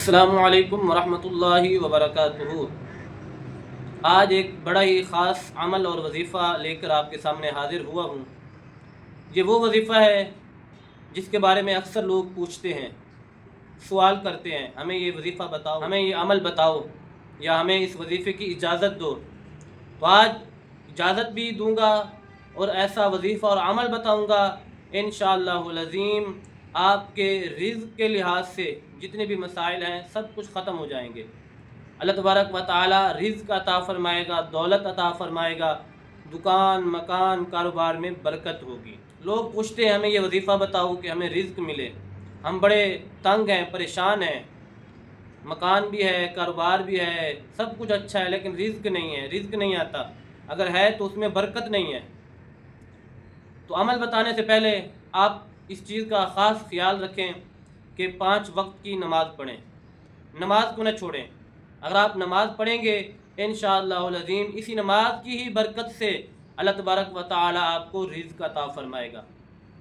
السلام علیکم ورحمۃ اللہ وبرکاتہ۔ آج ایک بڑا ہی خاص عمل اور وظیفہ لے کر آپ کے سامنے حاضر ہوا ہوں۔ یہ وہ وظیفہ ہے جس کے بارے میں اکثر لوگ پوچھتے ہیں، سوال کرتے ہیں، ہمیں یہ وظیفہ بتاؤ، ہمیں یہ عمل بتاؤ، یا ہمیں اس وظیفے کی اجازت دو۔ تو آج اجازت بھی دوں گا اور ایسا وظیفہ اور عمل بتاؤں گا انشاءاللہ العظیم آپ کے رزق کے لحاظ سے جتنے بھی مسائل ہیں سب کچھ ختم ہو جائیں گے۔ اللہ تبارک و تعالی رزق عطا فرمائے گا، دولت عطا فرمائے گا، دکان مکان کاروبار میں برکت ہوگی۔ لوگ پوچھتے ہیں ہمیں یہ وظیفہ بتاؤ کہ ہمیں رزق ملے، ہم بڑے تنگ ہیں، پریشان ہیں، مکان بھی ہے، کاروبار بھی ہے، سب کچھ اچھا ہے، لیکن رزق نہیں ہے، رزق نہیں آتا، اگر ہے تو اس میں برکت نہیں ہے۔ تو عمل بتانے سے پہلے آپ اس چیز کا خاص خیال رکھیں کہ 5 وقت کی نماز پڑھیں، نماز کو نہ چھوڑیں۔ اگر آپ نماز پڑھیں گے انشاءاللہ العظیم اسی نماز کی ہی برکت سے اللہ تبارک و تعالی آپ کو رزق عطا فرمائے گا۔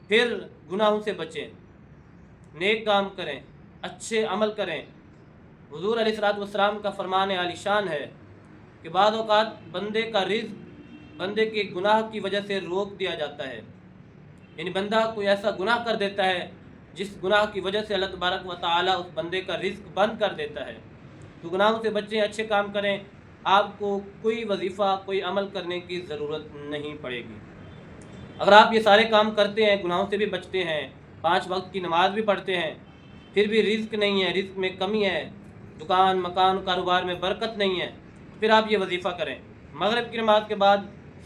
پھر گناہوں سے بچیں، نیک کام کریں، اچھے عمل کریں۔ حضور علیہ الصلوۃ کا فرمان عالی شان ہے کہ بعض اوقات بندے کا رزق بندے کے گناہ کی وجہ سے روک دیا جاتا ہے، یعنی بندہ کوئی ایسا گناہ کر دیتا ہے جس گناہ کی وجہ سے اللہ تبارک و تعالی اس بندے کا رزق بند کر دیتا ہے۔ تو گناہوں سے بچیں، اچھے کام کریں، آپ کو کوئی وظیفہ کوئی عمل کرنے کی ضرورت نہیں پڑے گی۔ اگر آپ یہ سارے کام کرتے ہیں، گناہوں سے بھی بچتے ہیں، 5 وقت کی نماز بھی پڑھتے ہیں، پھر بھی رزق نہیں ہے، رزق میں کمی ہے، دکان مکان کاروبار میں برکت نہیں ہے، پھر آپ یہ وظیفہ کریں۔ مغرب کی نماز کے بعد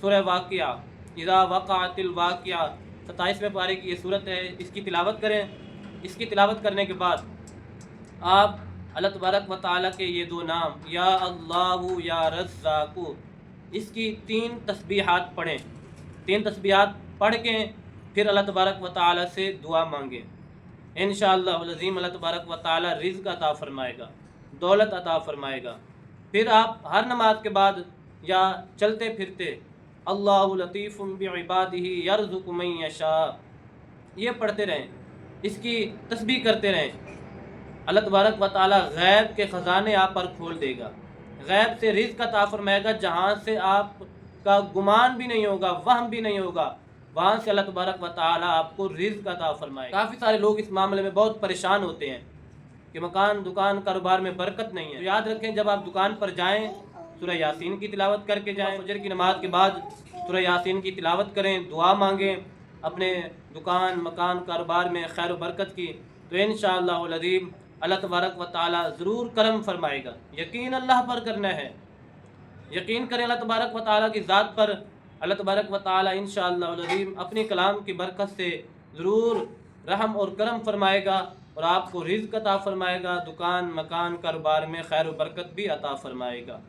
سورہ واقعہ، اذا وقعت الواقعہ، 27ویں پارے کی یہ صورت ہے، اس کی تلاوت کریں۔ اس کی تلاوت کرنے کے بعد آپ اللہ تبارک و تعالیٰ کے یہ 2 نام یا اللہ یا رزاق، اس کی 3 تسبیحات پڑھیں۔ 3 تسبیحات پڑھ کے پھر اللہ تبارک و تعالیٰ سے دعا مانگیں، انشاءاللہ العظیم اللہ تبارک و تعالیٰ رزق عطا فرمائے گا، دولت عطا فرمائے گا۔ پھر آپ ہر نماز کے بعد یا چلتے پھرتے اللہ لطیف بعبادہ یرزق من یشاء یہ پڑھتے رہیں، اس کی تسبیح کرتے رہیں۔ اللہ تبارک و تعالی غیب کے خزانے آپ پر کھول دے گا، غیب سے رزق عطا فرمائے گا، جہاں سے آپ کا گمان بھی نہیں ہوگا، وہم بھی نہیں ہوگا، وہاں سے اللہ تبارک و تعالی آپ کو رزق عطا فرمائے گا۔ کافی سارے لوگ اس معاملے میں بہت پریشان ہوتے ہیں کہ مکان دکان کاروبار میں برکت نہیں ہے۔ تو یاد رکھیں جب آپ دکان پر جائیں سورہ یاسین کی تلاوت کر کے جائیں، فجر کی نماز کے بعد سورہ یاسین کی تلاوت کریں، دعا مانگیں اپنے دکان مکان کاروبار میں خیر و برکت کی، تو انشاءاللہ العظیم اللہ تبارک و تعالی ضرور کرم فرمائے گا۔ یقین اللہ پر کرنا ہے، یقین کریں اللہ تبارک و تعالی کی ذات پر، اللہ تبارک و تعالی انشاءاللہ العظیم اپنی کلام کی برکت سے ضرور رحم اور کرم فرمائے گا اور آپ کو رزق عطا فرمائے گا، دکان مکان کاروبار میں خیر و برکت بھی عطا فرمائے گا۔